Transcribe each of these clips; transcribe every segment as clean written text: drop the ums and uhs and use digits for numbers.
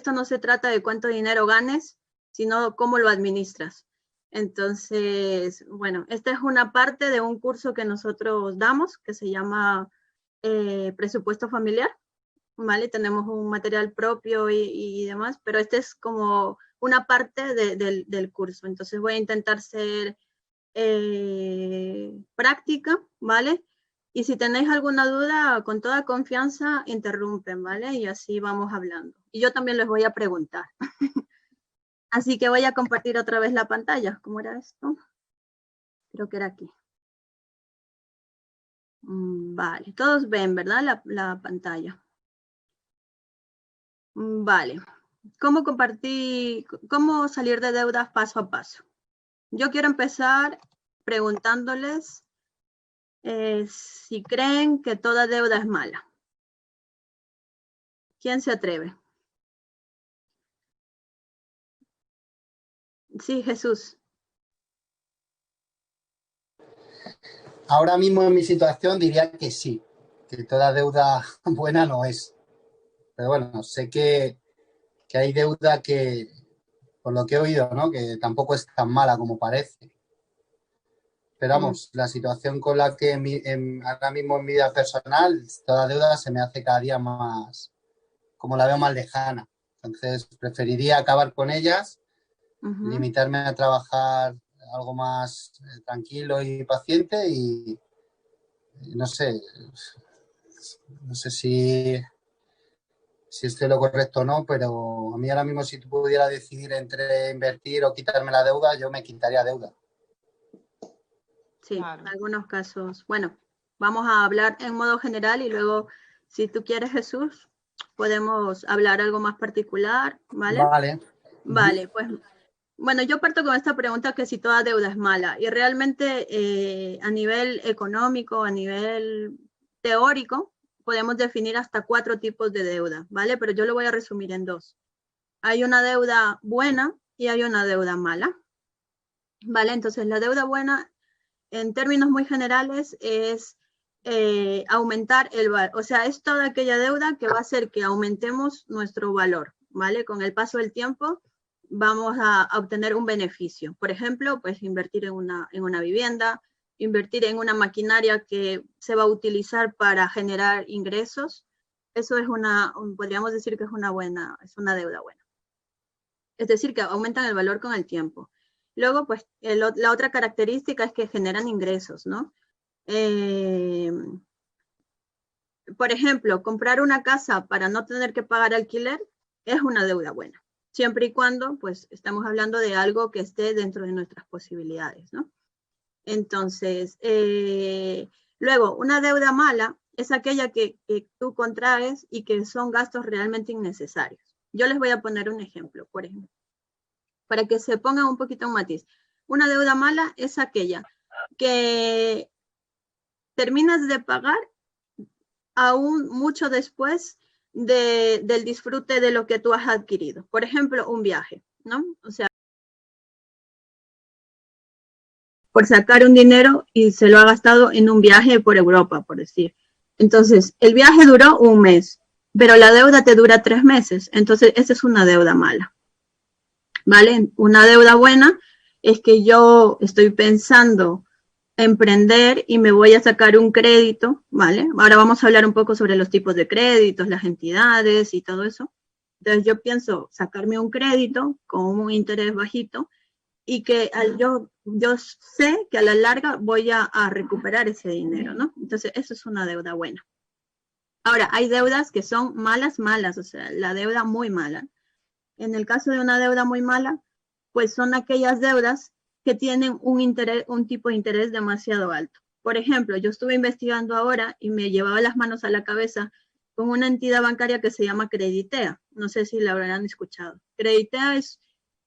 esto no se trata de cuánto dinero ganes, sino cómo lo administras. Entonces, bueno, esta es una parte de un curso que nosotros damos, que se llama presupuesto familiar, ¿vale? Tenemos un material propio y demás, pero este es como una parte del curso. Entonces voy a intentar ser práctica, ¿vale? Y si tenéis alguna duda, con toda confianza, interrumpen, ¿vale? Y así vamos hablando. Y yo también les voy a preguntar. Así que voy a compartir otra vez la pantalla. ¿Cómo era esto? Creo que era aquí. Vale, todos ven, ¿verdad? La pantalla. Vale. ¿Cómo salir de deudas paso a paso? Yo quiero empezar preguntándoles si creen que toda deuda es mala. ¿Quién se atreve? Sí, Jesús. Ahora mismo en mi situación diría que sí, que toda deuda buena no es. Pero bueno, sé que hay deuda que, por lo que he oído, ¿no? Que tampoco es tan mala como parece. Pero vamos, la situación con la que ahora mismo en mi vida personal, toda deuda se me hace cada día más, como la veo más lejana. Entonces, preferiría acabar con ellas, limitarme a trabajar algo más tranquilo y paciente y no sé si estoy lo correcto o no, pero a mí ahora mismo si pudiera decidir entre invertir o quitarme la deuda, yo me quitaría deuda. Sí, claro. En algunos casos. Bueno, vamos a hablar en modo general y luego, si tú quieres, Jesús, podemos hablar algo más particular, ¿vale? Vale. Vale, pues, bueno, yo parto con esta pregunta que si toda deuda es mala. Y realmente a nivel económico, a nivel teórico, podemos definir hasta 4 tipos de deuda, ¿vale? Pero yo lo voy a resumir en 2. Hay una deuda buena y hay una deuda mala, ¿vale? Entonces, la deuda buena, en términos muy generales, es aumentar el valor. O sea, es toda aquella deuda que va a hacer que aumentemos nuestro valor, ¿vale? Con el paso del tiempo vamos a obtener un beneficio. Por ejemplo, pues invertir en una vivienda, invertir en una maquinaria que se va a utilizar para generar ingresos. Eso es podríamos decir que es una deuda buena. Es decir, que aumentan el valor con el tiempo. Luego, pues, la otra característica es que generan ingresos, ¿no? Por ejemplo, comprar una casa para no tener que pagar alquiler es una deuda buena, siempre y cuando, pues, estamos hablando de algo que esté dentro de nuestras posibilidades, ¿no? Entonces, luego, una deuda mala es aquella que tú contraes y que son gastos realmente innecesarios. Yo les voy a poner un ejemplo, por ejemplo, para que se ponga un poquito un matiz. Una deuda mala es aquella que terminas de pagar aún mucho después del disfrute de lo que tú has adquirido. Por ejemplo, un viaje, ¿no? O sea, por sacar un dinero y se lo ha gastado en un viaje por Europa, por decir. Entonces, el viaje duró un mes, pero la deuda te dura 3 meses. Entonces, esa es una deuda mala, ¿vale? Una deuda buena es que yo estoy pensando emprender y me voy a sacar un crédito, ¿vale? Ahora vamos a hablar un poco sobre los tipos de créditos, las entidades y todo eso. Entonces yo pienso sacarme un crédito con un interés bajito y que yo sé que a la larga voy a recuperar ese dinero, ¿no? Entonces eso es una deuda buena. Ahora, hay deudas que son malas, o sea, la deuda muy mala. En el caso de una deuda muy mala, pues son aquellas deudas que tienen un tipo de interés demasiado alto. Por ejemplo, yo estuve investigando ahora y me llevaba las manos a la cabeza con una entidad bancaria que se llama Creditea. No sé si la habrán escuchado. Creditea es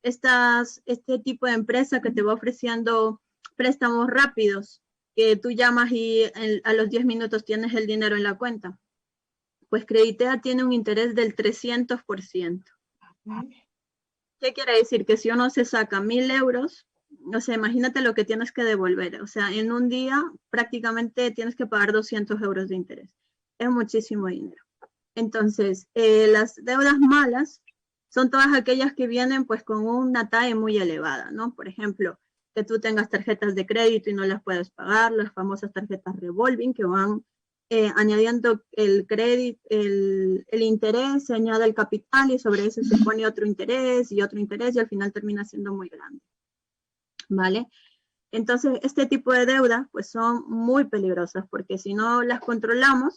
este tipo de empresa que te va ofreciendo préstamos rápidos, que tú llamas y a los 10 minutos tienes el dinero en la cuenta. Pues Creditea tiene un interés del 300%. ¿Qué quiere decir? Que si uno se saca 1.000 euros, o sea, imagínate lo que tienes que devolver. O sea, en un día prácticamente tienes que pagar 200 euros de interés. Es muchísimo dinero. Entonces, las deudas malas son todas aquellas que vienen pues con una TAE muy elevada, ¿no? Por ejemplo, que tú tengas tarjetas de crédito y no las puedes pagar, las famosas tarjetas revolving que van añadiendo el crédito, el interés, se añade el capital y sobre eso se pone otro interés y al final termina siendo muy grande, ¿vale? Entonces, este tipo de deudas pues son muy peligrosas porque si no las controlamos,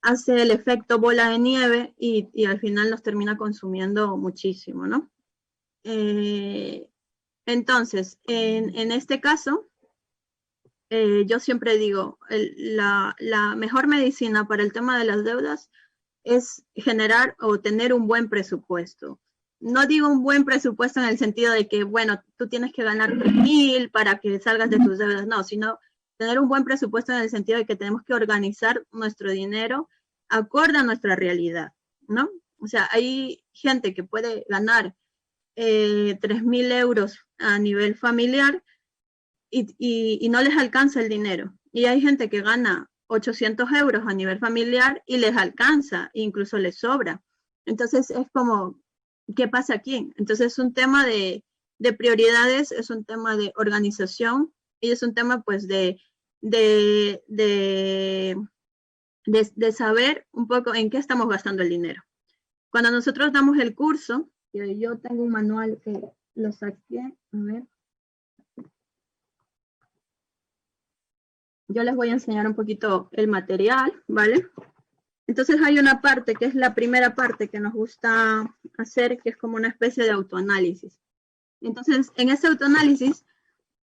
hace el efecto bola de nieve y al final nos termina consumiendo muchísimo, ¿no? Entonces, en este caso, yo siempre digo, la mejor medicina para el tema de las deudas es generar o tener un buen presupuesto. No digo un buen presupuesto en el sentido de que, bueno, tú tienes que ganar 3.000 para que salgas de tus deudas, no, sino tener un buen presupuesto en el sentido de que tenemos que organizar nuestro dinero acorde a nuestra realidad, ¿no? O sea, hay gente que puede ganar 3.000 euros a nivel familiar y no les alcanza el dinero. Y hay gente que gana 800 euros a nivel familiar y les alcanza, incluso les sobra. Entonces es como, ¿qué pasa aquí? Entonces es un tema de prioridades, es un tema de organización y es un tema pues de, de saber un poco en qué estamos gastando el dinero. Cuando nosotros damos el curso, yo tengo un manual que lo saqué, a ver. Yo les voy a enseñar un poquito el material, ¿vale? Entonces hay una parte que es la primera parte que nos gusta hacer, que es como una especie de autoanálisis. Entonces, en ese autoanálisis,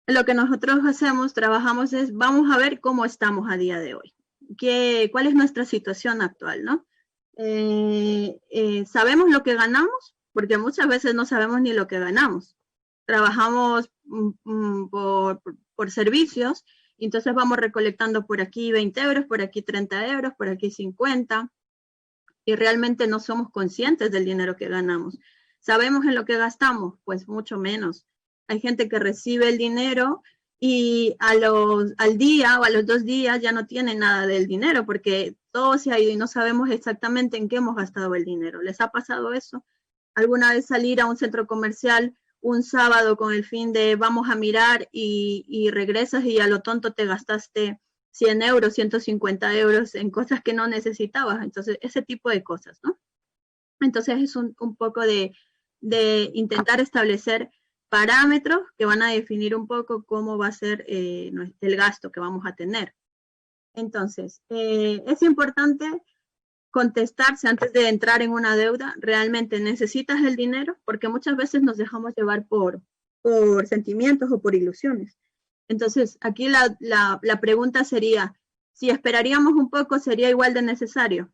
lo que nosotros hacemos, trabajamos es, vamos a ver cómo estamos a día de hoy. ¿Cuál es nuestra situación actual, no? ¿Sabemos lo que ganamos? Porque muchas veces no sabemos ni lo que ganamos. Trabajamos por servicios, y entonces vamos recolectando por aquí 20 euros, por aquí 30 euros, por aquí 50, y realmente no somos conscientes del dinero que ganamos. ¿Sabemos en lo que gastamos? Pues mucho menos. Hay gente que recibe el dinero y al día o a los 2 días ya no tiene nada del dinero porque todo se ha ido y no sabemos exactamente en qué hemos gastado el dinero. ¿Les ha pasado eso? ¿Alguna vez salir a un centro comercial un sábado con el fin de vamos a mirar y regresas y a lo tonto te gastaste 100 euros, 150 euros en cosas que no necesitabas? Entonces, ese tipo de cosas, ¿no? Entonces, es un poco de intentar establecer parámetros que van a definir un poco cómo va a ser el gasto que vamos a tener. Entonces, es importante contestarse antes de entrar en una deuda, ¿realmente necesitas el dinero? Porque muchas veces nos dejamos llevar por sentimientos o por ilusiones. Entonces, aquí la pregunta sería, si esperaríamos un poco, ¿sería igual de necesario?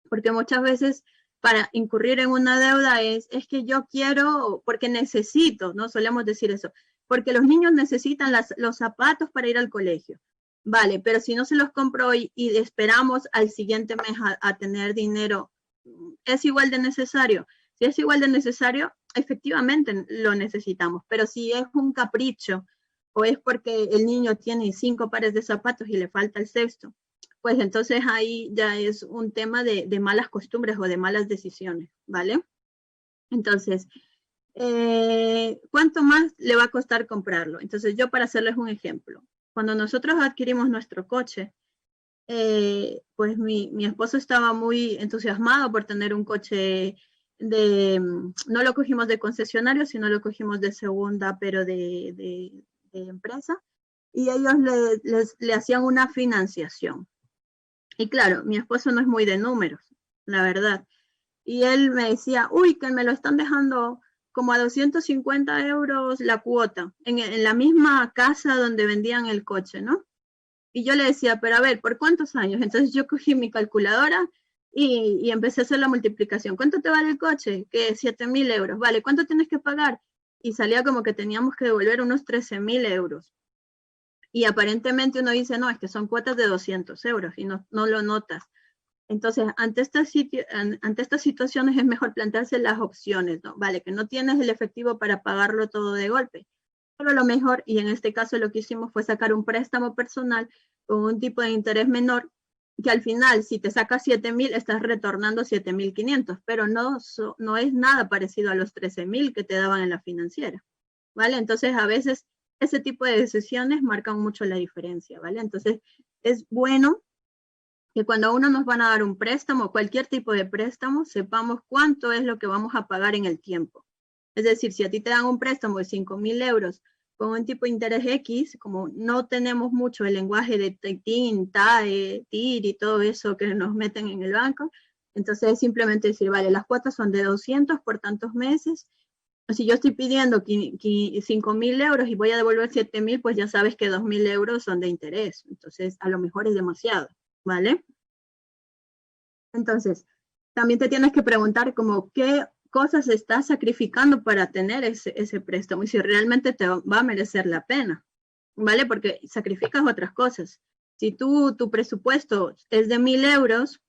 Porque muchas veces para incurrir en una deuda es que yo quiero, porque necesito, ¿no? Solemos decir eso, porque los niños necesitan los zapatos para ir al colegio. Vale, pero si no se los compro hoy y esperamos al siguiente mes a tener dinero, ¿es igual de necesario? Si es igual de necesario, efectivamente lo necesitamos, pero si es un capricho o es porque el niño tiene 5 pares de zapatos y le falta el sexto, pues entonces ahí ya es un tema de malas costumbres o de malas decisiones, ¿vale? Entonces, ¿cuánto más le va a costar comprarlo? Entonces, yo para hacerles un ejemplo, cuando nosotros adquirimos nuestro coche, pues mi esposo estaba muy entusiasmado por tener un coche no lo cogimos de concesionario, sino lo cogimos de segunda, pero de empresa, y ellos le hacían una financiación. Y claro, mi esposo no es muy de números, la verdad. Y él me decía, uy, que me lo están dejando como a 250 euros la cuota, en la misma casa donde vendían el coche, ¿no? Y yo le decía, pero a ver, ¿por cuántos años? Entonces yo cogí mi calculadora y empecé a hacer la multiplicación. ¿Cuánto te vale el coche? Que 7.000 euros. Vale, ¿cuánto tienes que pagar? Y salía como que teníamos que devolver unos 13.000 euros. Y aparentemente uno dice, no, es que son cuotas de 200 euros y no lo notas. Entonces, ante estas situaciones es mejor plantearse las opciones, ¿no? Vale, que no tienes el efectivo para pagarlo todo de golpe, pero lo mejor, y en este caso lo que hicimos fue sacar un préstamo personal con un tipo de interés menor que al final, si te sacas 7.000, estás retornando 7.500, pero no es nada parecido a los 13.000 que te daban en la financiera, ¿vale? Entonces, a veces, ese tipo de decisiones marcan mucho la diferencia, ¿vale? Entonces, es bueno que cuando a uno nos van a dar un préstamo, cualquier tipo de préstamo, sepamos cuánto es lo que vamos a pagar en el tiempo. Es decir, si a ti te dan un préstamo de 5.000 euros con un tipo de interés X, como no tenemos mucho el lenguaje de TIN, TAE, TIR y todo eso que nos meten en el banco, entonces es simplemente decir, vale, las cuotas son de 200 por tantos meses. Si yo estoy pidiendo 5.000 euros y voy a devolver 7.000, pues ya sabes que 2.000 euros son de interés. Entonces, a lo mejor es demasiado, ¿vale? Entonces, también te tienes que preguntar como qué cosas estás sacrificando para tener ese préstamo y si realmente te va a merecer la pena, ¿vale? Porque sacrificas otras cosas. Si tu presupuesto es de 1.000 euros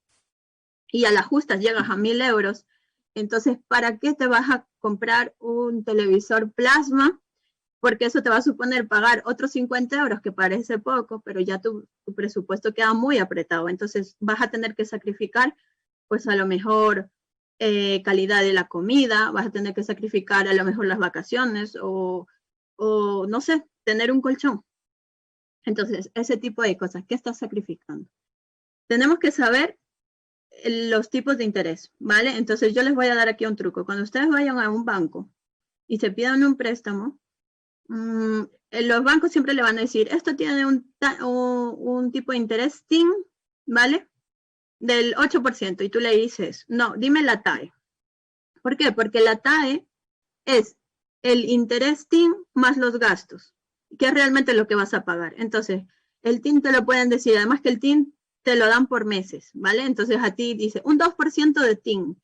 y a la justa llegas a 1.000 euros, entonces, ¿para qué te vas a comprar un televisor plasma? Porque eso te va a suponer pagar otros 50 euros, que parece poco, pero ya tu presupuesto queda muy apretado. Entonces, vas a tener que sacrificar, pues a lo mejor calidad de la comida, vas a tener que sacrificar a lo mejor las vacaciones o no sé, tener un colchón. Entonces, ese tipo de cosas, ¿qué estás sacrificando? Tenemos que saber los tipos de interés, ¿vale? Entonces, yo les voy a dar aquí un truco. Cuando ustedes vayan a un banco y se pidan un préstamo, los bancos siempre le van a decir, esto tiene un tipo de interés TIN, ¿vale? Del 8%, y tú le dices, no, dime la TAE. ¿Por qué? Porque la TAE es el interés TIN más los gastos, que es realmente lo que vas a pagar. Entonces, el TIN te lo pueden decir, además que el TIN te lo dan por meses, ¿vale? Entonces a ti dice, un 2% de TIN,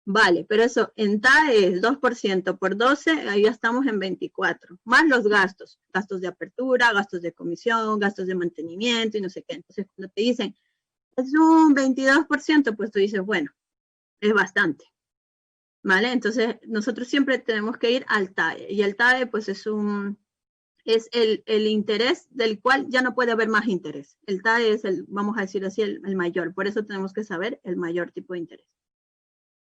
vale, pero eso en TAE es 2% por 12, ahí ya estamos en 24, más los gastos de apertura, gastos de comisión, gastos de mantenimiento y no sé qué. Entonces, cuando te dicen, es un 22%, pues tú dices, bueno, es bastante, ¿vale? Entonces, nosotros siempre tenemos que ir al TAE, y el TAE, pues es el interés del cual ya no puede haber más interés. El TAE es vamos a decir así, el mayor, por eso tenemos que saber el mayor tipo de interés.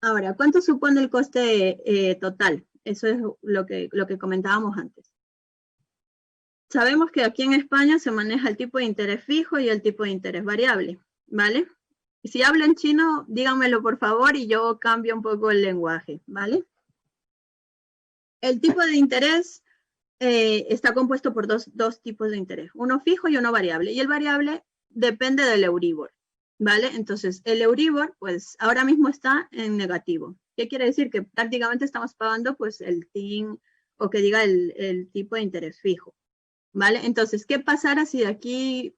Ahora, ¿cuánto supone el coste total? Eso es lo que comentábamos antes. Sabemos que aquí en España se maneja el tipo de interés fijo y el tipo de interés variable, ¿vale? Y si hablo en chino, díganmelo por favor y yo cambio un poco el lenguaje, ¿vale? El tipo de interés está compuesto por dos tipos de interés, uno fijo y uno variable. Y el variable depende del Euribor, ¿vale? Entonces, el Euribor, pues, ahora mismo está en negativo. ¿Qué quiere decir? Que prácticamente estamos pagando, pues, el TIN, o que diga el tipo de interés fijo, ¿vale? Entonces, ¿qué pasará si de aquí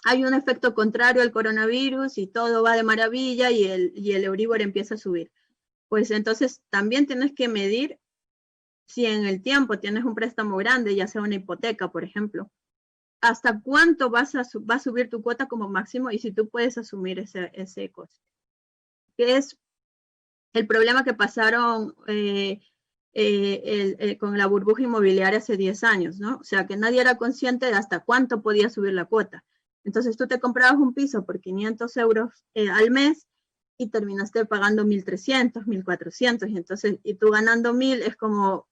hay un efecto contrario al coronavirus y todo va de maravilla y el Euribor empieza a subir? Pues entonces también tienes que medir si en el tiempo tienes un préstamo grande, ya sea una hipoteca, por ejemplo, hasta cuánto va a subir tu cuota como máximo y si tú puedes asumir ese coste. Que es el problema que pasaron con la burbuja inmobiliaria hace 10 años, ¿no? O sea, que nadie era consciente de hasta cuánto podía subir la cuota. Entonces tú te comprabas un piso por 500 euros al mes y terminaste pagando 1.300, 1.400, y tú ganando 1.000 es como,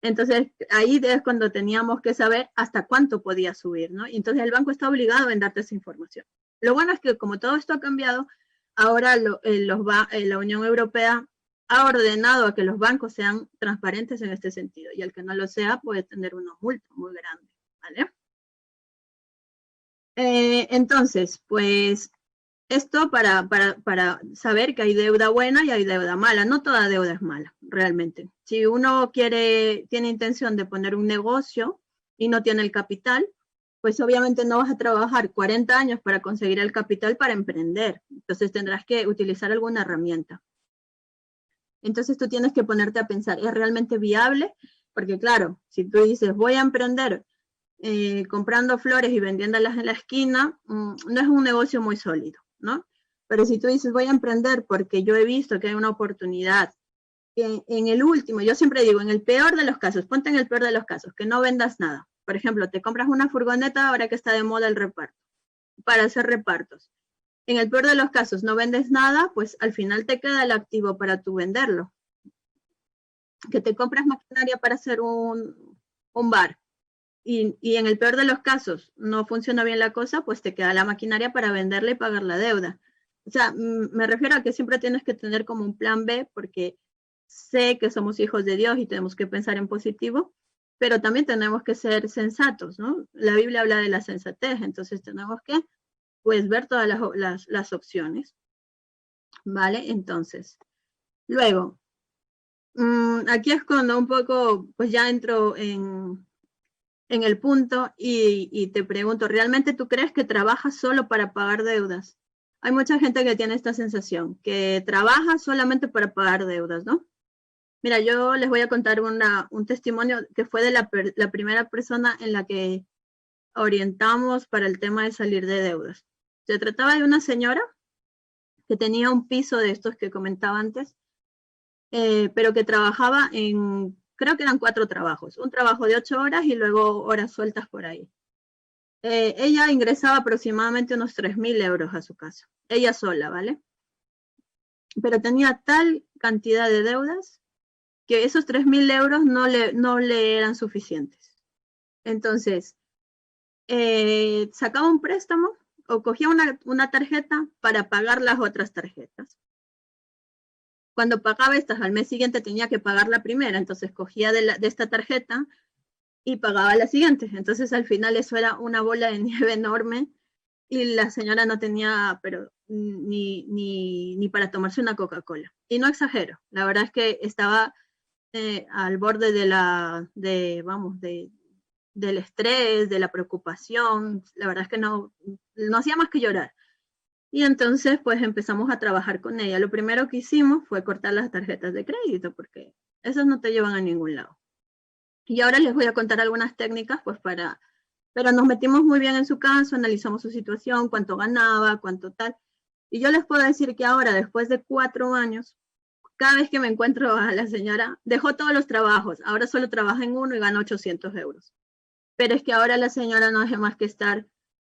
entonces ahí es cuando teníamos que saber hasta cuánto podía subir, ¿no? Y entonces el banco está obligado en darte esa información. Lo bueno es que como todo esto ha cambiado, ahora la Unión Europea ha ordenado a que los bancos sean transparentes en este sentido, y el que no lo sea puede tener una multa muy grande, ¿vale? Entonces, pues esto para saber que hay deuda buena y hay deuda mala. No toda deuda es mala, realmente. Si uno tiene intención de poner un negocio y no tiene el capital, pues obviamente no vas a trabajar 40 años para conseguir el capital para emprender. Entonces tendrás que utilizar alguna herramienta. Entonces tú tienes que ponerte a pensar, ¿es realmente viable? Porque claro, si tú dices, voy a emprender comprando flores y vendiéndolas en la esquina, no es un negocio muy sólido, ¿no? Pero si tú dices, voy a emprender porque yo he visto que hay una oportunidad, en el último, yo siempre digo, en el peor de los casos, ponte en el peor de los casos, que no vendas nada. Por ejemplo, te compras una furgoneta ahora que está de moda el reparto. para hacer repartos. En el peor de los casos no vendes nada, pues al final te queda el activo para tú venderlo. Que te compras maquinaria para hacer un bar y en el peor de los casos no funciona bien la cosa, pues te queda la maquinaria para venderla y pagar la deuda. O sea, me refiero a que siempre tienes que tener como un plan B, porque sé que somos hijos de Dios y tenemos que pensar en positivo, pero también tenemos que ser sensatos, ¿no? La Biblia habla de la sensatez, entonces tenemos que, pues, ver todas las opciones, ¿vale? Entonces, luego, aquí es cuando un poco, pues ya entro en el punto y te pregunto, ¿realmente tú crees que trabajas solo para pagar deudas? Hay mucha gente que tiene esta sensación, que trabaja solamente para pagar deudas, ¿no? Mira, yo les voy a contar un testimonio que fue de la primera persona en la que orientamos para el tema de salir de deudas. Se trataba de una señora que tenía un piso de estos que comentaba antes, pero que trabajaba creo que eran 4 trabajos, un trabajo de 8 horas y luego horas sueltas por ahí. Ella ingresaba aproximadamente unos 3.000 euros a su casa, ella sola, ¿vale? Pero tenía tal cantidad de deudas que esos 3.000 euros no le eran suficientes. Entonces, sacaba un préstamo o cogía una tarjeta para pagar las otras tarjetas. Cuando pagaba estas, al mes siguiente tenía que pagar la primera, entonces cogía de esta tarjeta y pagaba la siguiente. Entonces al final eso era una bola de nieve enorme y la señora no tenía pero ni para tomarse una Coca-Cola. Y no exagero, la verdad es que estaba al borde del estrés, de la preocupación, la verdad es que no hacía más que llorar. Y entonces pues empezamos a trabajar con ella. Lo primero que hicimos fue cortar las tarjetas de crédito porque esas no te llevan a ningún lado. Y ahora les voy a contar algunas técnicas pues pero nos metimos muy bien en su caso, analizamos su situación, cuánto ganaba, cuánto tal. Y yo les puedo decir que ahora, después de 4 años, cada vez que me encuentro a la señora, dejó todos los trabajos, ahora solo trabaja en uno y gana 800 euros. Pero es que ahora la señora no hace más que estar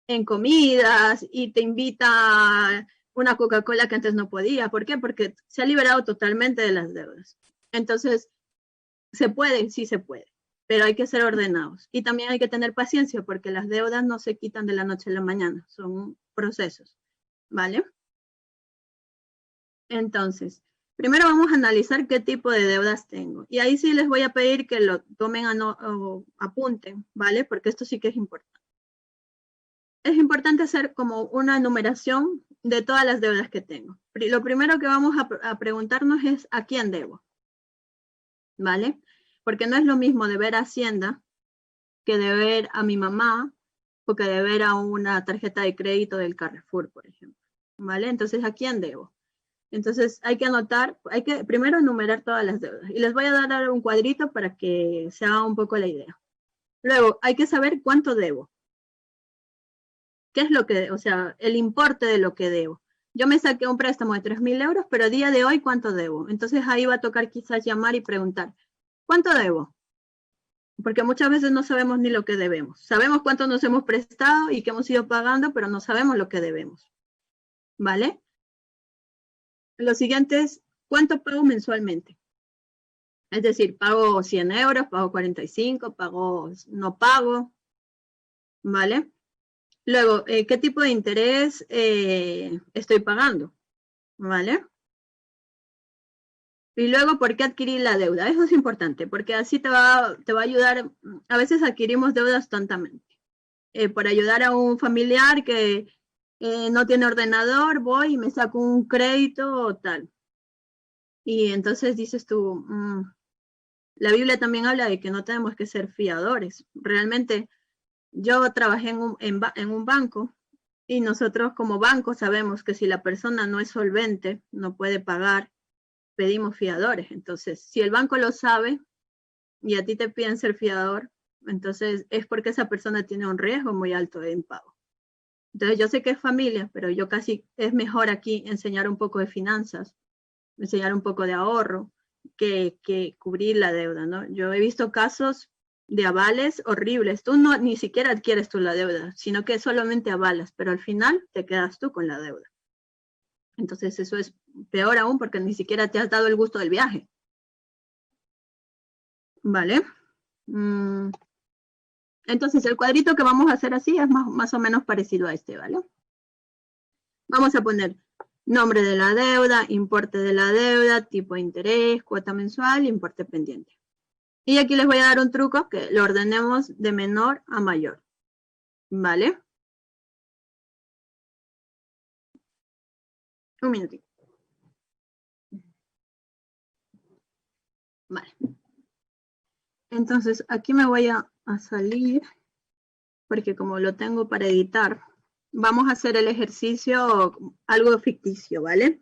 en comidas y te invita a una Coca-Cola que antes no podía. ¿Por qué? Porque se ha liberado totalmente de las deudas. Entonces, ¿se puede? Sí se puede, pero hay que ser ordenados. Y también hay que tener paciencia porque las deudas no se quitan de la noche a la mañana, son procesos, ¿vale? Entonces, primero vamos a analizar qué tipo de deudas tengo. Y ahí sí les voy a pedir que lo tomen o apunten, ¿vale? Porque esto sí que es importante. Es importante hacer como una enumeración de todas las deudas que tengo. Lo primero que vamos a preguntarnos es ¿a quién debo? ¿Vale? Porque no es lo mismo deber a Hacienda que deber a mi mamá o que deber a una tarjeta de crédito del Carrefour, por ejemplo. ¿Vale? Entonces, ¿a quién debo? Entonces, hay que anotar, hay que primero enumerar todas las deudas. Y les voy a dar un cuadrito para que se haga un poco la idea. Luego, hay que saber cuánto debo. ¿Qué es lo que, o sea, el importe de lo que debo? Yo me saqué un préstamo de 3.000 euros, pero a día de hoy, ¿cuánto debo? Entonces ahí va a tocar quizás llamar y preguntar, ¿cuánto debo? Porque muchas veces no sabemos ni lo que debemos. Sabemos cuánto nos hemos prestado y que hemos ido pagando, pero no sabemos lo que debemos. ¿Vale? Lo siguiente es, ¿cuánto pago mensualmente? Es decir, pago 100 euros, pago 45, no pago, ¿vale? Luego, ¿qué tipo de interés estoy pagando? ¿Vale? Y luego, ¿por qué adquirir la deuda? Eso es importante, porque así te va a ayudar. A veces adquirimos deudas tontamente. Por ayudar a un familiar que no tiene ordenador, voy y me saco un crédito o tal. Y entonces dices tú, la Biblia también habla de que no tenemos que ser fiadores. Realmente, yo trabajé en un banco y nosotros como banco sabemos que si la persona no es solvente, no puede pagar, pedimos fiadores. Entonces, si el banco lo sabe y a ti te piden ser fiador, entonces es porque esa persona tiene un riesgo muy alto de impago. Entonces, yo sé que es familia, pero yo casi es mejor aquí enseñar un poco de finanzas, enseñar un poco de ahorro, que cubrir la deuda, ¿no? Yo he visto casos de avales horribles. Tú no ni siquiera adquieres tú la deuda, sino que solamente avalas, pero al final te quedas tú con la deuda. Entonces eso es peor aún porque ni siquiera te has dado el gusto del viaje. ¿Vale? Entonces el cuadrito que vamos a hacer así es más o menos parecido a este, ¿vale? Vamos a poner nombre de la deuda, importe de la deuda, tipo de interés, cuota mensual, importe pendiente. Y aquí les voy a dar un truco que lo ordenemos de menor a mayor. ¿Vale? Un minutito. Vale. Entonces aquí me voy a salir porque como lo tengo para editar, vamos a hacer el ejercicio algo ficticio, ¿vale?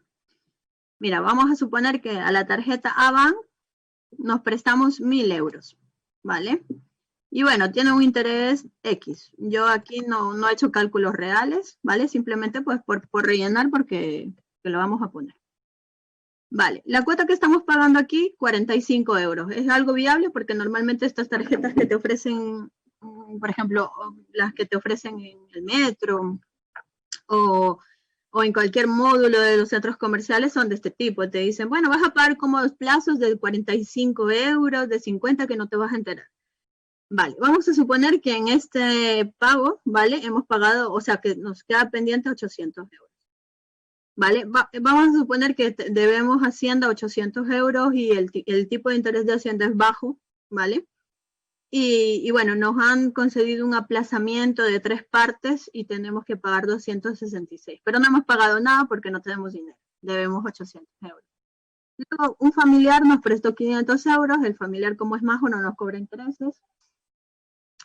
Mira, vamos a suponer que a la tarjeta Avan nos prestamos 1.000 euros, ¿vale? Y bueno, tiene un interés X. Yo aquí no he hecho cálculos reales, ¿vale? Simplemente pues por rellenar porque lo vamos a poner. Vale, la cuota que estamos pagando aquí, 45 euros. Es algo viable porque normalmente estas tarjetas que te ofrecen, por ejemplo, las que te ofrecen en el metro o en cualquier módulo de los centros comerciales son de este tipo. Te dicen, bueno, vas a pagar cómodos plazos de 45 euros, de 50 que no te vas a enterar. Vale, vamos a suponer que en este pago, ¿vale? Hemos pagado, o sea, que nos queda pendiente 800 euros. ¿Vale? Vamos a suponer que debemos Hacienda 800 euros y el tipo de interés de Hacienda es bajo, ¿vale? Y bueno, nos han concedido un aplazamiento de 3 partes y tenemos que pagar 266. Pero no hemos pagado nada porque no tenemos dinero. Debemos 800 euros. Luego, un familiar nos prestó 500 euros. El familiar, como es majo, no nos cobra intereses.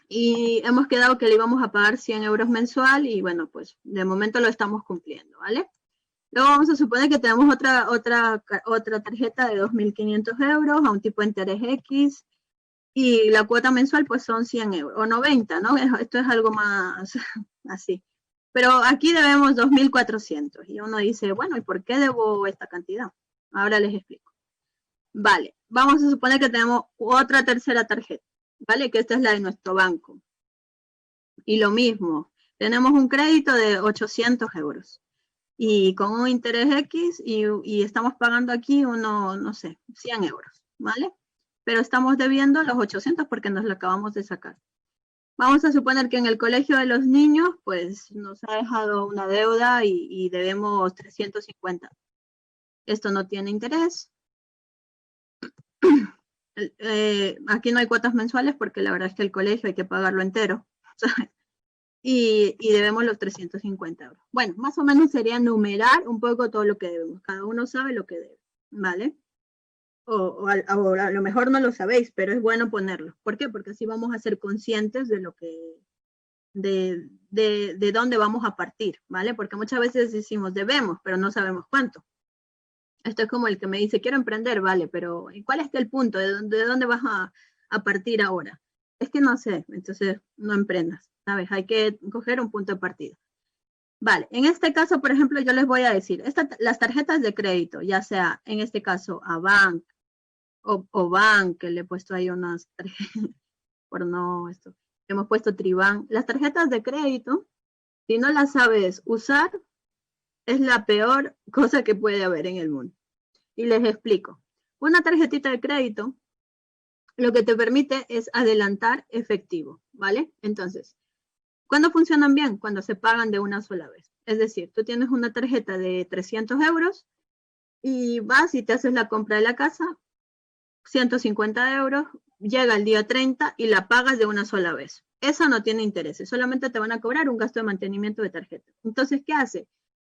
Y hemos quedado que le íbamos a pagar 100 euros mensual y bueno, pues de momento lo estamos cumpliendo, ¿vale? Luego vamos a suponer que tenemos otra tarjeta de 2.500 euros a un tipo de interés X y la cuota mensual pues son 100 euros o 90, ¿no? Esto es algo más así. Pero aquí debemos 2.400 y uno dice, bueno, ¿y por qué debo esta cantidad? Ahora les explico. Vale, vamos a suponer que tenemos otra tercera tarjeta, ¿vale? Que esta es la de nuestro banco. Y lo mismo, tenemos un crédito de 800 euros y con un interés X y estamos pagando aquí no sé, 100 euros, ¿vale? Pero estamos debiendo los 800 porque nos lo acabamos de sacar. Vamos a suponer que en el colegio de los niños, pues nos ha dejado una deuda y debemos 350. Esto no tiene interés. Aquí no hay cuotas mensuales porque la verdad es que el colegio hay que pagarlo entero, ¿sabes? Y debemos los 350 euros. Bueno, más o menos sería numerar un poco todo lo que debemos. Cada uno sabe lo que debe, ¿vale? O a lo mejor no lo sabéis, pero es bueno ponerlo. ¿Por qué? Porque así vamos a ser conscientes de lo que, de dónde vamos a partir, ¿vale? Porque muchas veces decimos debemos, pero no sabemos cuánto. Esto es como el que me dice, quiero emprender, vale, pero ¿cuál es el punto? ¿De dónde vas a partir ahora? Es que no sé, entonces no emprendas, ¿sabes? Hay que coger un punto de partida. Vale, en este caso, por ejemplo, yo les voy a decir, las tarjetas de crédito, ya sea en este caso Avanc o Bank, que le he puesto ahí unas tarjetas, por no esto, hemos puesto Tribank. Las tarjetas de crédito, si no las sabes usar, es la peor cosa que puede haber en el mundo. Y les explico. Una tarjetita de crédito lo que te permite es adelantar efectivo, ¿vale? Entonces, ¿cuándo funcionan bien? Cuando se pagan de una sola vez. Es decir, tú tienes una tarjeta de 300 euros y vas y te haces la compra de la casa, 150 euros, llega el día 30 y la pagas de una sola vez. Esa no tiene intereses, solamente te van a cobrar un gasto de mantenimiento de tarjeta. Entonces, ¿qué hace?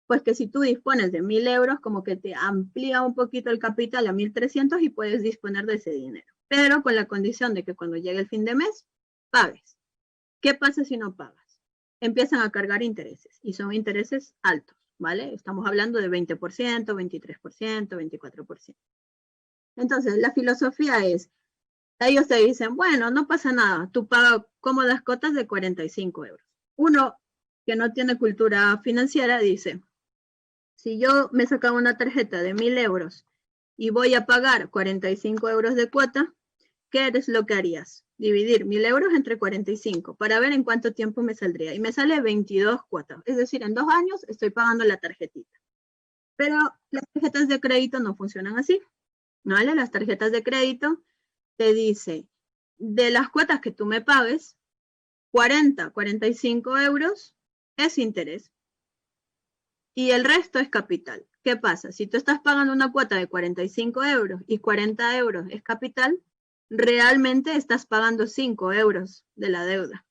Pues que si tú dispones de 1.000 euros, como que te amplía un poquito el capital a 1.300 y puedes disponer de ese dinero. Pero con la condición de que cuando llegue el fin de mes, pagues. ¿Qué pasa si no pagas? Empiezan a cargar intereses y son intereses altos, ¿vale? Estamos hablando de 20%, 23%, 24%. Entonces, la filosofía es, ellos te dicen, bueno, no pasa nada, tú pagas cómodas cotas de 45 euros. Uno que no tiene cultura financiera dice, si yo me sacaba una tarjeta de 1.000 euros y voy a pagar 45 euros de cuota, ¿qué es lo que harías? Dividir 1.000 euros entre 45 para ver en cuánto tiempo me saldría. Y me sale 22 cuotas. Es decir, en 2 años estoy pagando la tarjetita. Pero las tarjetas de crédito no funcionan así, ¿vale? Las tarjetas de crédito te dice, de las cuotas que tú me pagues, 45 euros es interés. Y el resto es capital. ¿Qué pasa? Si tú estás pagando una cuota de 45 euros y 40 euros es capital, realmente estás pagando 5 euros de la deuda.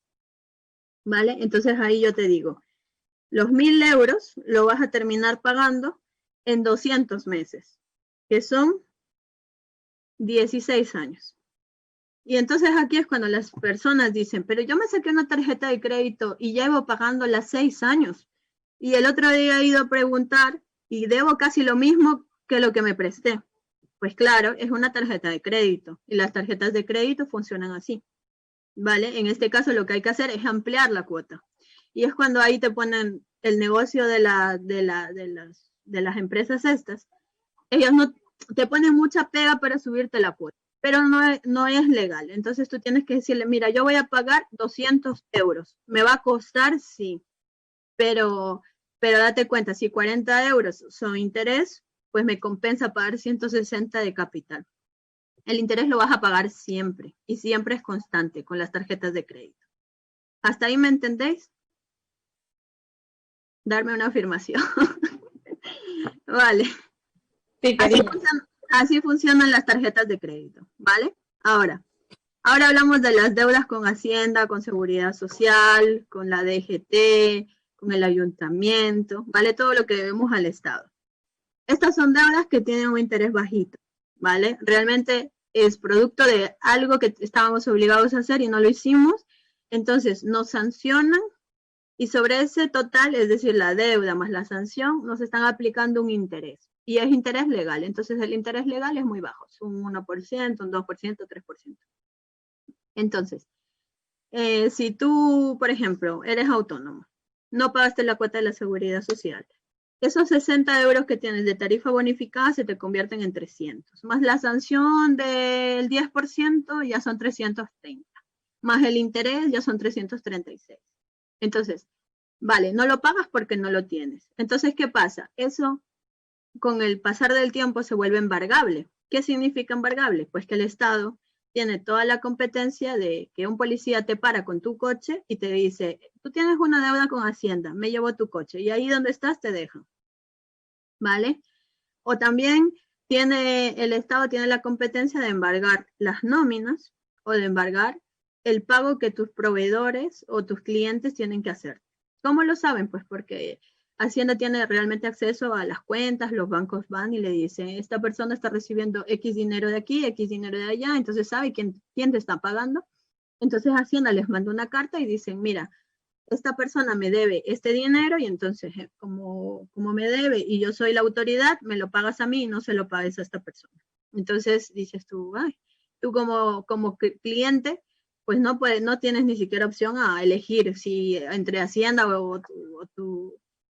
¿Vale? Entonces ahí yo te digo, los 1.000 euros lo vas a terminar pagando en 200 meses, que son 16 años. Y entonces aquí es cuando las personas dicen, pero yo me saqué una tarjeta de crédito y llevo pagándola 6 años. Y el otro día he ido a preguntar y debo casi lo mismo que lo que me presté. Pues claro, es una tarjeta de crédito y las tarjetas de crédito funcionan así. ¿Vale? En este caso lo que hay que hacer es ampliar la cuota. Y es cuando ahí te ponen el negocio de las empresas estas. Ellos no te ponen mucha pega para subirte la cuota, pero no es legal. Entonces tú tienes que decirle, mira, yo voy a pagar 200 euros. ¿Me va a costar? Sí. Pero date cuenta, si 40 euros son interés, pues me compensa pagar 160 de capital. El interés lo vas a pagar siempre y siempre es constante con las tarjetas de crédito. ¿Hasta ahí me entendéis? Darme una afirmación. Vale. Sí, así funcionan las tarjetas de crédito, ¿vale? Ahora hablamos de las deudas con Hacienda, con Seguridad Social, con la DGT, con el ayuntamiento, ¿vale? Todo lo que debemos al Estado. Estas son deudas que tienen un interés bajito, ¿vale? Realmente es producto de algo que estábamos obligados a hacer y no lo hicimos, entonces nos sancionan y sobre ese total, es decir, la deuda más la sanción, nos están aplicando un interés. Y es interés legal, entonces el interés legal es muy bajo, es un 1%, un 2%, 3%. Entonces, si tú, por ejemplo, eres autónomo, no pagaste la cuota de la Seguridad Social, esos 60 euros que tienes de tarifa bonificada se te convierten en 300, más la sanción del 10% ya son 330, más el interés ya son 336. Entonces, vale, no lo pagas porque no lo tienes. Entonces, ¿qué pasa? Eso con el pasar del tiempo se vuelve embargable. ¿Qué significa embargable? Pues que el Estado tiene toda la competencia de que un policía te para con tu coche y te dice, tú tienes una deuda con Hacienda, me llevo tu coche y ahí donde estás te dejan, ¿vale? O también el Estado tiene la competencia de embargar las nóminas o de embargar el pago que tus proveedores o tus clientes tienen que hacer. ¿Cómo lo saben? Pues porque Hacienda tiene realmente acceso a las cuentas, los bancos van y le dicen, esta persona está recibiendo X dinero de aquí, X dinero de allá, entonces sabe quién te está pagando. Entonces Hacienda les manda una carta y dicen, mira, esta persona me debe este dinero y entonces como me debe y yo soy la autoridad, me lo pagas a mí y no se lo pagues a esta persona. Entonces dices tú, ay, tú como cliente, pues no tienes ni siquiera opción a elegir si entre Hacienda o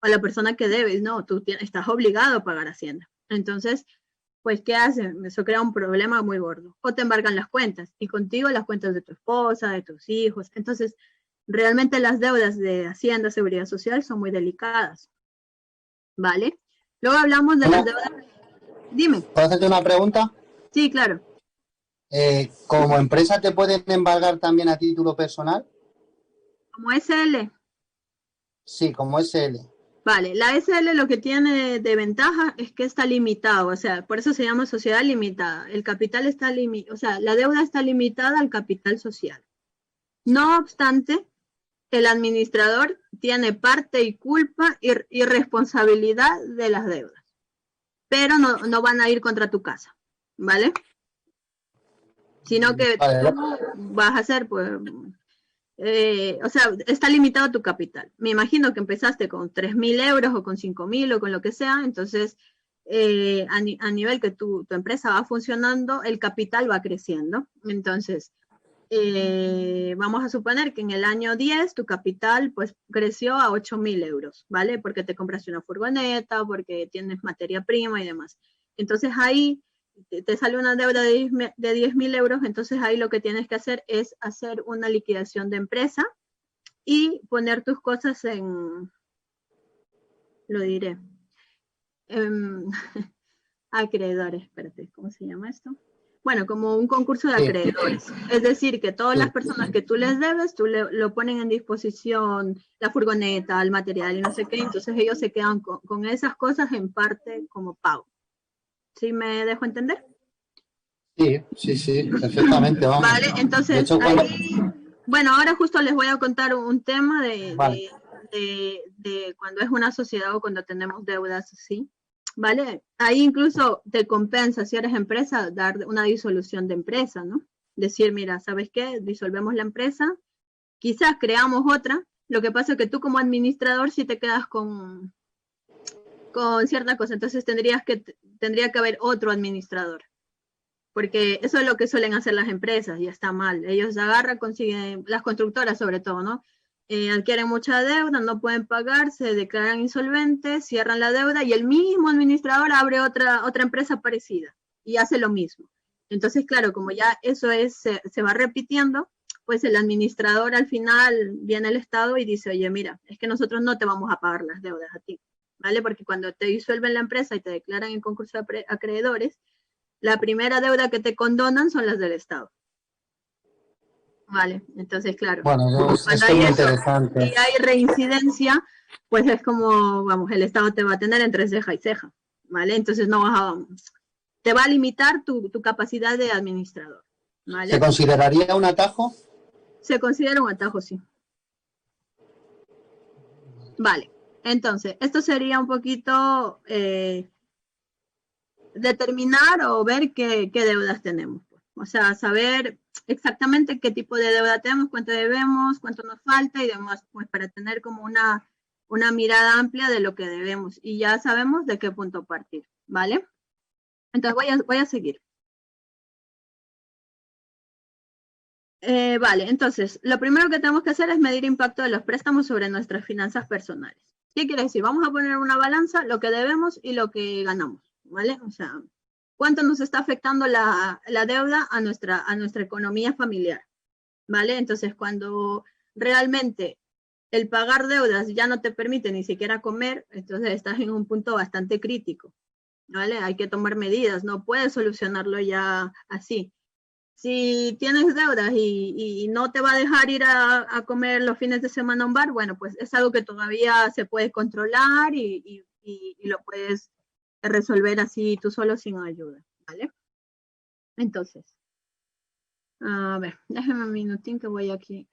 la persona que debes, no, tú estás obligado a pagar Hacienda. Entonces, pues, ¿qué hacen? Eso crea un problema muy gordo. O te embargan las cuentas, y contigo las cuentas de tu esposa, de tus hijos. Entonces, realmente las deudas de Hacienda, Seguridad Social son muy delicadas. ¿Vale? Luego hablamos de las deudas. Dime. ¿Puedo hacerte una pregunta? Sí, claro. ¿Como empresa te pueden embargar también a título personal? ¿Como SL? Sí, como SL. Vale, la SL lo que tiene de ventaja es que está limitado, o sea, por eso se llama sociedad limitada. El capital está limitado, o sea, la deuda está limitada al capital social. No obstante, el administrador tiene parte y culpa y responsabilidad de las deudas, pero no van a ir contra tu casa, ¿vale? Sino que tú vas a hacer, pues, o sea, está limitado tu capital. Me imagino que empezaste con 3.000 euros o con 5.000 o con lo que sea, entonces a nivel que tu empresa va funcionando, el capital va creciendo. Entonces, vamos a suponer que en el año 10 tu capital pues creció a 8.000 euros, ¿vale? Porque te compraste una furgoneta, porque tienes materia prima y demás. Entonces ahí te sale una deuda de 10.000 euros, entonces ahí lo que tienes que hacer es hacer una liquidación de empresa y poner tus cosas en, lo diré, acreedores, espérate, ¿cómo se llama esto? Bueno, como un concurso de acreedores. Es decir, que todas las personas que tú les debes, tú lo ponen en disposición, la furgoneta, el material y no sé qué, entonces ellos se quedan con esas cosas en parte como pago. ¿Sí me dejo entender? Sí, perfectamente, vamos. Vale, entonces, de hecho, bueno, ahora justo les voy a contar un tema vale. de cuando es una sociedad o cuando tenemos deudas, ¿sí? ¿Vale? Ahí incluso te compensa, si eres empresa, dar una disolución de empresa, ¿no? Decir, mira, ¿sabes qué? Disolvemos la empresa, quizás creamos otra, lo que pasa es que tú como administrador sí te quedas con cierta cosa, entonces tendría que haber otro administrador, porque eso es lo que suelen hacer las empresas y está mal. Ellos agarran, consiguen, las constructoras sobre todo, ¿no? Adquieren mucha deuda, no pueden pagar, se declaran insolventes, cierran la deuda y el mismo administrador abre otra empresa parecida y hace lo mismo. Entonces, claro, como ya eso se va repitiendo, pues el administrador al final viene el Estado y dice, oye, mira, es que nosotros no te vamos a pagar las deudas a ti, ¿vale? Porque cuando te disuelven la empresa y te declaran en concurso de acreedores, la primera deuda que te condonan son las del Estado. Vale, entonces, claro, Bueno, cuando esto es hay muy eso interesante. y hay reincidencia, pues es como, vamos, el Estado te va a tener entre ceja y ceja, ¿vale? Entonces te va a limitar tu capacidad de administrador, ¿vale? ¿Se consideraría un atajo? Se considera un atajo, sí. Vale, entonces, esto sería un poquito determinar o ver qué deudas tenemos. O sea, saber exactamente qué tipo de deuda tenemos, cuánto debemos, cuánto nos falta y demás, pues para tener como una mirada amplia de lo que debemos y ya sabemos de qué punto partir, ¿vale? Entonces voy a seguir. Vale, entonces, lo primero que tenemos que hacer es medir impacto de los préstamos sobre nuestras finanzas personales. ¿Qué quiere decir? Vamos a poner una balanza, lo que debemos y lo que ganamos, ¿vale? O sea, ¿cuánto nos está afectando la deuda a nuestra economía familiar? ¿Vale? Entonces, cuando realmente el pagar deudas ya no te permite ni siquiera comer, entonces estás en un punto bastante crítico, ¿vale? Hay que tomar medidas, no puedes solucionarlo ya así. Si tienes deudas y no te va a dejar ir a comer los fines de semana a un bar, bueno, pues es algo que todavía se puede controlar y lo puedes resolver así tú solo sin ayuda, ¿vale? Entonces, a ver, déjame un minutín que voy aquí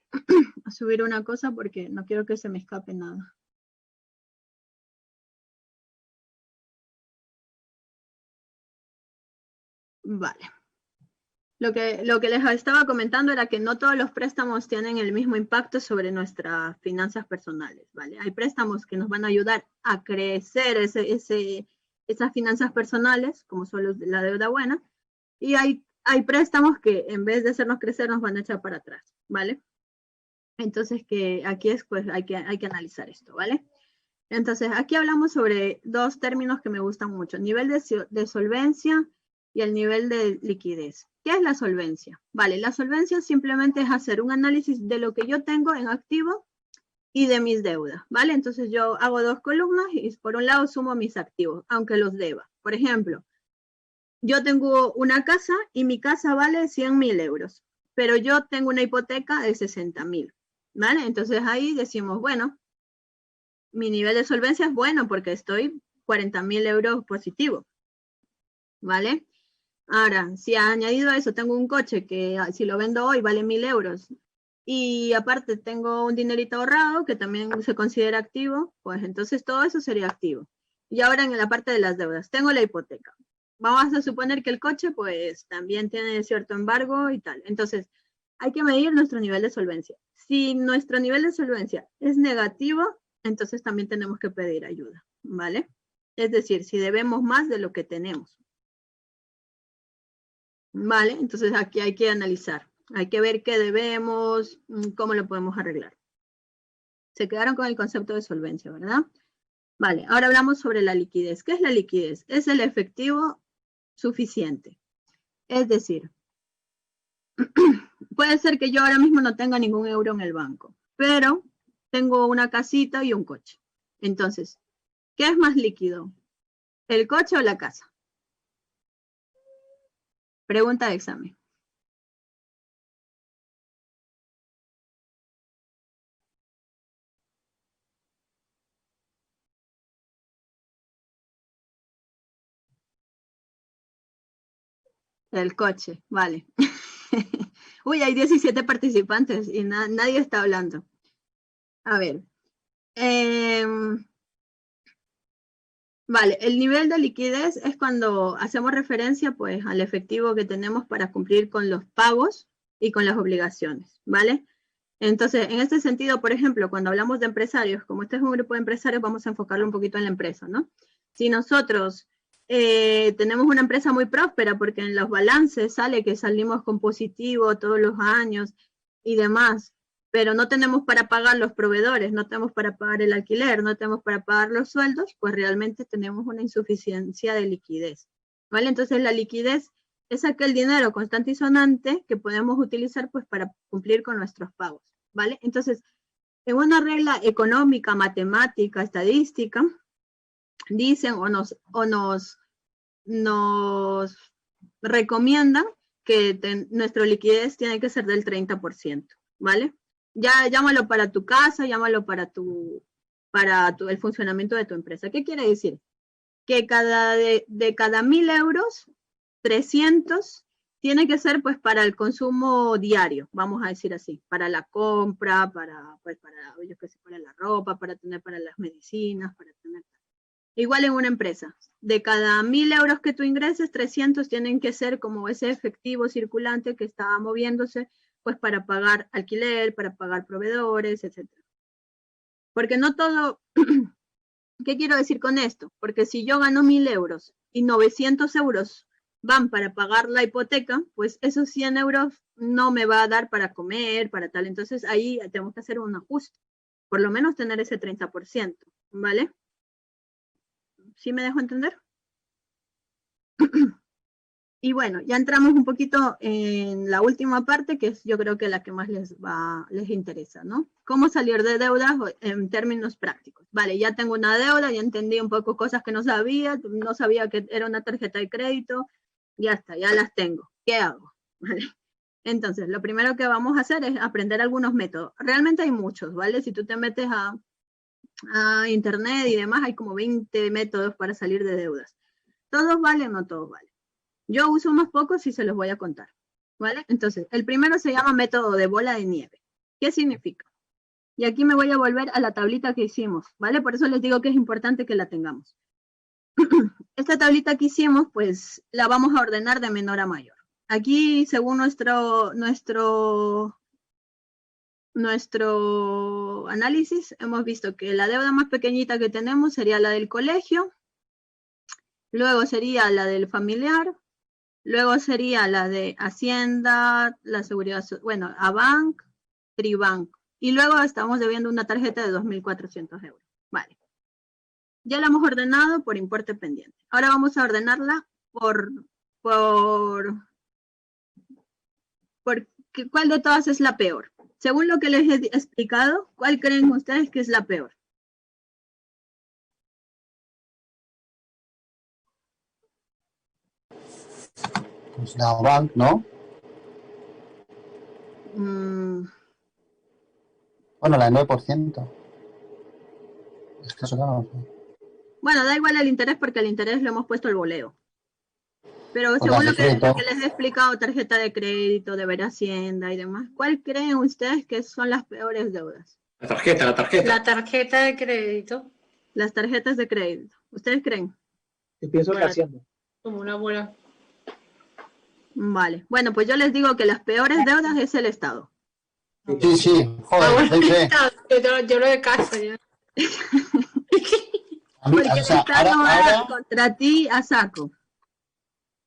a subir una cosa porque no quiero que se me escape nada. Vale. Lo que les estaba comentando era que no todos los préstamos tienen el mismo impacto sobre nuestras finanzas personales, ¿vale? Hay préstamos que nos van a ayudar a crecer esas finanzas personales, como son los de la deuda buena, y hay préstamos que en vez de hacernos crecer nos van a echar para atrás, ¿vale? Entonces, que aquí es, pues hay que analizar esto, ¿vale? Entonces, aquí hablamos sobre dos términos que me gustan mucho, nivel de solvencia y el nivel de liquidez. ¿Qué es la solvencia? Vale, la solvencia simplemente es hacer un análisis de lo que yo tengo en activo y de mis deudas, ¿vale? Entonces yo hago dos columnas y por un lado sumo mis activos, aunque los deba. Por ejemplo, yo tengo una casa y mi casa vale 100.000 euros, pero yo tengo una hipoteca de 60.000, ¿vale? Entonces ahí decimos, bueno, mi nivel de solvencia es bueno porque estoy 40.000 euros positivo, ¿vale? Ahora, si añadido a eso tengo un coche que si lo vendo hoy vale 1.000 euros y aparte tengo un dinerito ahorrado que también se considera activo, pues entonces todo eso sería activo. Y ahora en la parte de las deudas, tengo la hipoteca. Vamos a suponer que el coche pues también tiene cierto embargo y tal. Entonces, hay que medir nuestro nivel de solvencia. Si nuestro nivel de solvencia es negativo, entonces también tenemos que pedir ayuda, ¿vale? Es decir, si debemos más de lo que tenemos. ¿Vale? Entonces aquí hay que analizar, hay que ver qué debemos, cómo lo podemos arreglar. Se quedaron con el concepto de solvencia, ¿verdad? Vale, ahora hablamos sobre la liquidez. ¿Qué es la liquidez? Es el efectivo suficiente. Es decir, puede ser que yo ahora mismo no tenga ningún euro en el banco, pero tengo una casita y un coche. Entonces, ¿qué es más líquido? ¿El coche o la casa? Pregunta de examen. El coche, vale. Uy, hay 17 participantes y nadie está hablando. A ver. Vale, el nivel de liquidez es cuando hacemos referencia pues al efectivo que tenemos para cumplir con los pagos y con las obligaciones, ¿vale? Entonces, en este sentido, por ejemplo, cuando hablamos de empresarios, como este es un grupo de empresarios, vamos a enfocarlo un poquito en la empresa, ¿no? Si nosotros tenemos una empresa muy próspera porque en los balances sale que salimos con positivo todos los años y demás, pero no tenemos para pagar los proveedores, no tenemos para pagar el alquiler, no tenemos para pagar los sueldos, pues realmente tenemos una insuficiencia de liquidez, ¿vale? Entonces la liquidez es aquel dinero constante y sonante que podemos utilizar pues para cumplir con nuestros pagos, ¿vale? Entonces, en una regla económica, matemática, estadística, dicen o nos recomiendan que nuestra liquidez tiene que ser del 30%, ¿vale? Ya llámalo para tu casa, llámalo para el funcionamiento de tu empresa. ¿Qué quiere decir? Que de cada 1.000 euros, 300 tiene que ser pues para el consumo diario, vamos a decir así, para la compra, yo qué sé, para la ropa, para tener para las medicinas, para tener... Igual en una empresa, de cada 1.000 euros que tú ingreses, 300 tienen que ser como ese efectivo circulante que está moviéndose pues para pagar alquiler, para pagar proveedores, etc. Porque no todo... ¿Qué quiero decir con esto? Porque si yo gano 1.000 euros y 900 euros van para pagar la hipoteca, pues esos 100 euros no me va a dar para comer, para tal. Entonces ahí tenemos que hacer un ajuste, por lo menos tener ese 30%, ¿vale? ¿Sí me dejo entender? Y bueno, ya entramos un poquito en la última parte, que es yo creo que la que más les interesa, ¿no? ¿Cómo salir de deudas en términos prácticos? Vale, ya tengo una deuda, ya entendí un poco cosas que no sabía que era una tarjeta de crédito, ya está, ya las tengo. ¿Qué hago? ¿Vale? Entonces, lo primero que vamos a hacer es aprender algunos métodos. Realmente hay muchos, ¿vale? Si tú te metes a internet y demás, hay como 20 métodos para salir de deudas. ¿Todos valen o no todos valen? Yo uso unos pocos y se los voy a contar, ¿vale? Entonces, el primero se llama método de bola de nieve. ¿Qué significa? Y aquí me voy a volver a la tablita que hicimos, ¿vale? Por eso les digo que es importante que la tengamos. Esta tablita que hicimos, pues, la vamos a ordenar de menor a mayor. Aquí, según nuestro análisis, hemos visto que la deuda más pequeñita que tenemos sería la del colegio, luego sería la del familiar, luego sería la de Hacienda, la Seguridad, bueno, Abanc, Tribank. Y luego estamos debiendo una tarjeta de 2.400 euros. Vale. Ya la hemos ordenado por importe pendiente. Ahora vamos a ordenarla por ¿cuál de todas es la peor? Según lo que les he explicado, ¿cuál creen ustedes que es la peor? Pues la Bank, ¿no? Bueno, la de 9%. Es que eso no lo sé. Bueno, da igual el interés porque el interés lo hemos puesto al voleo. Pero Pues según la lo que secreto. les he explicado, tarjeta de crédito, deber Hacienda y demás, ¿cuál creen ustedes que son las peores deudas? La tarjeta. La tarjeta de crédito. Las tarjetas de crédito. ¿Ustedes creen? Yo pienso que Hacienda. Como una buena. Vale. Bueno, pues yo les digo que las peores deudas es el Estado. Sí, sí, joder, Yo lo de casa ya. Porque el Estado va contra ti a saco.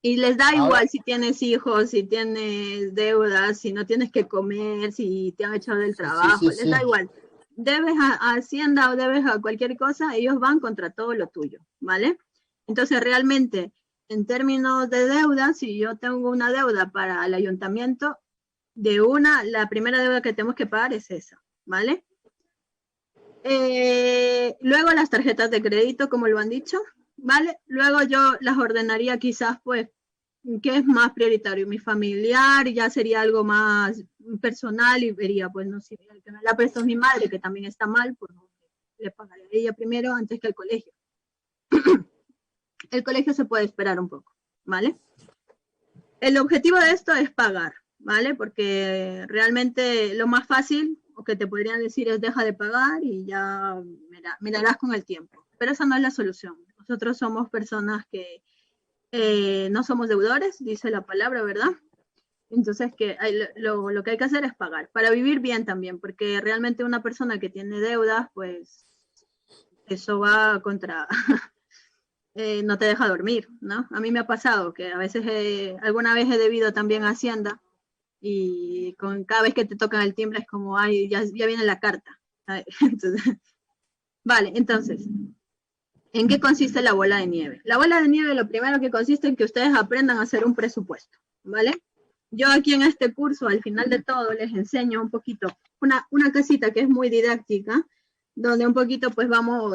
Y les da igual si tienes hijos, si tienes deudas, si no tienes que comer, si te han echado del trabajo, les da igual. Debes a Hacienda o debes a cualquier cosa, ellos van contra todo lo tuyo, ¿vale? Entonces realmente en términos de deuda, si yo tengo una deuda para el ayuntamiento, la primera deuda que tenemos que pagar es esa, ¿vale? Luego las tarjetas de crédito, como lo han dicho, ¿vale? Luego yo las ordenaría quizás, pues, ¿qué es más prioritario? Mi familiar, ya sería algo más personal y vería, pues, no sé, el que me la prestó mi madre, que también está mal, pues le pagaría a ella primero antes que el colegio. El colegio se puede esperar un poco, ¿vale? El objetivo de esto es pagar, ¿vale? Porque realmente lo más fácil, o que te podrían decir, es deja de pagar y ya mirarás con el tiempo. Pero esa no es la solución. Nosotros somos personas que no somos deudores, dice la palabra, ¿verdad? Entonces, lo que hay que hacer es pagar, para vivir bien también, porque realmente una persona que tiene deudas, pues eso va contra, no te deja dormir, ¿no? A mí me ha pasado que a veces, alguna vez he debido también a Hacienda, y cada vez que te tocan el timbre es como, ay, ya viene la carta. Entonces, vale, entonces, ¿en qué consiste la bola de nieve? La bola de nieve lo primero que consiste en que ustedes aprendan a hacer un presupuesto, ¿vale? Yo aquí en este curso, al final de todo, les enseño un poquito, una casita que es muy didáctica, donde un poquito pues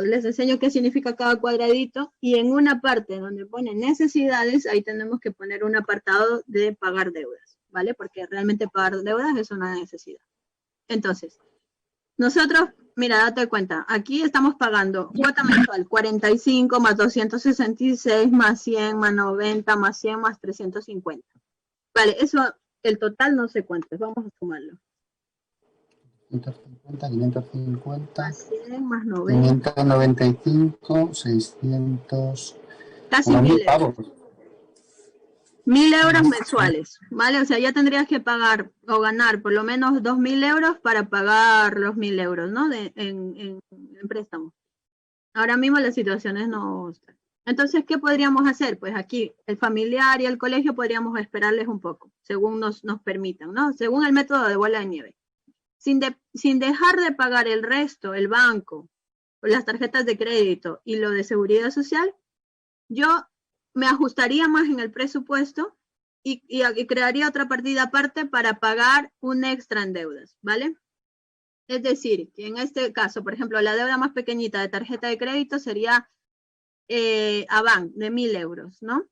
les enseño qué significa cada cuadradito, y en una parte donde pone necesidades, ahí tenemos que poner un apartado de pagar deudas, ¿vale? Porque realmente pagar deudas es una necesidad. Entonces, nosotros, mira, date cuenta, aquí estamos pagando cuota mensual 45 más 266 más 100 más 90 más 100 más 350. Vale, eso, el total no sé cuánto es, vamos a sumarlo. 550, 550, más 100 más 90. 595, 600... Casi 1000 euros. 1000 euros mensuales, ¿vale? O sea, ya tendrías que pagar o ganar por lo menos 2000 euros para pagar los 1000 euros, ¿no? En préstamo. Ahora mismo las situaciones no están. Entonces, ¿qué podríamos hacer? Pues aquí el familiar y el colegio podríamos esperarles un poco, según nos permitan, ¿no? Según el método de bola de nieve. Sin dejar de pagar el resto, el banco, las tarjetas de crédito y lo de seguridad social, yo me ajustaría más en el presupuesto y crearía otra partida aparte para pagar un extra en deudas, ¿vale? Es decir, que en este caso, por ejemplo, la deuda más pequeñita de tarjeta de crédito sería Avant, de 1000 euros, ¿no?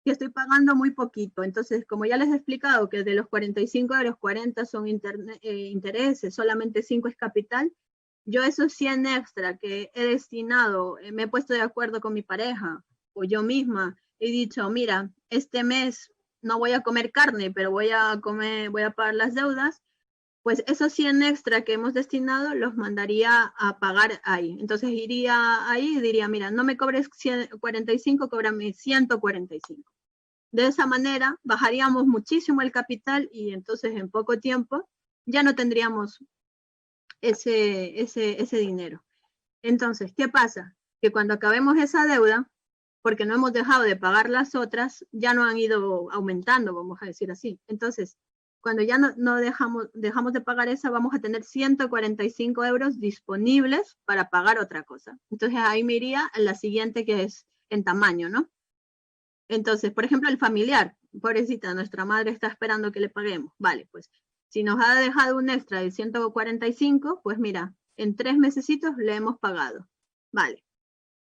Que estoy pagando muy poquito. Entonces, como ya les he explicado que de los 45 euros, 40 son intereses, solamente 5 es capital, yo esos 100 extra que he destinado, me he puesto de acuerdo con mi pareja o yo misma, he dicho, mira, este mes no voy a comer carne, pero voy a pagar las deudas, pues esos 100 extra que hemos destinado los mandaría a pagar ahí. Entonces iría ahí y diría, mira, no me cobres 45, cóbrame 145. De esa manera bajaríamos muchísimo el capital y entonces en poco tiempo ya no tendríamos ese dinero. Entonces, ¿qué pasa? Que cuando acabemos esa deuda, porque no hemos dejado de pagar las otras, ya no han ido aumentando, vamos a decir así. Entonces, cuando ya no dejamos de pagar esa, vamos a tener 145 euros disponibles para pagar otra cosa. Entonces, ahí me iría a la siguiente, que es en tamaño, ¿no? Entonces, por ejemplo, el familiar, pobrecita, nuestra madre está esperando que le paguemos. Vale, pues, si nos ha dejado un extra de 145, pues mira, en 3 mesecitos le hemos pagado. Vale.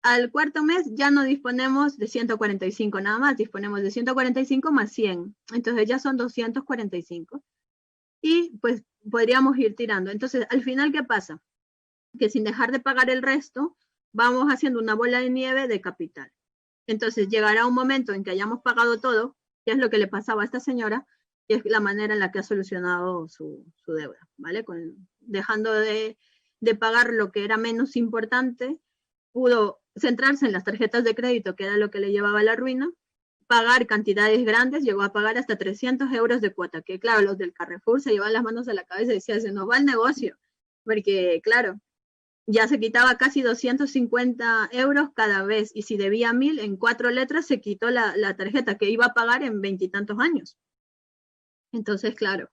Al cuarto mes ya no disponemos de 145 nada más, disponemos de 145 más 100. Entonces ya son 245. Y pues podríamos ir tirando. Entonces, al final, ¿qué pasa? Que sin dejar de pagar el resto, vamos haciendo una bola de nieve de capital. Entonces llegará un momento en que hayamos pagado todo, que es lo que le pasaba a esta señora, y es la manera en la que ha solucionado su deuda, ¿vale? Dejando de pagar lo que era menos importante, pudo centrarse en las tarjetas de crédito, que era lo que le llevaba a la ruina, pagar cantidades grandes, llegó a pagar hasta 300 euros de cuota, que claro, los del Carrefour se llevan las manos a la cabeza y decían, se nos va el negocio, porque claro, ya se quitaba casi 250 euros cada vez, y si debía 1000, en 4 letras se quitó la tarjeta que iba a pagar en 20 y tantos años. Entonces, claro,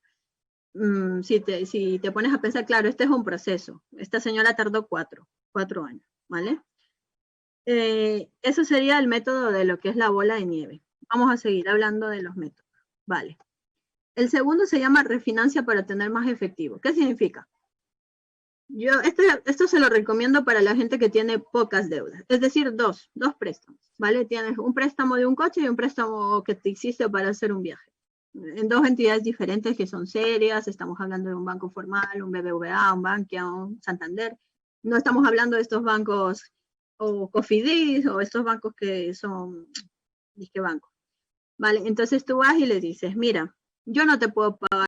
si te pones a pensar, claro, este es un proceso. Esta señora tardó 4 años, ¿vale? Eso sería el método de lo que es la bola de nieve. Vamos a seguir hablando de los métodos. Vale. El segundo se llama refinancia para tener más efectivo. ¿Qué significa? Yo esto se lo recomiendo para la gente que tiene pocas deudas, es decir, dos préstamos, ¿vale? Tienes un préstamo de un coche y un préstamo que te hiciste para hacer un viaje. En dos entidades diferentes que son serias, estamos hablando de un banco formal, un BBVA, un Bankia, un Santander. No estamos hablando de estos bancos o Cofidis o estos bancos que son disque bancos. ¿Vale? Entonces tú vas y le dices, mira, yo no te puedo pagar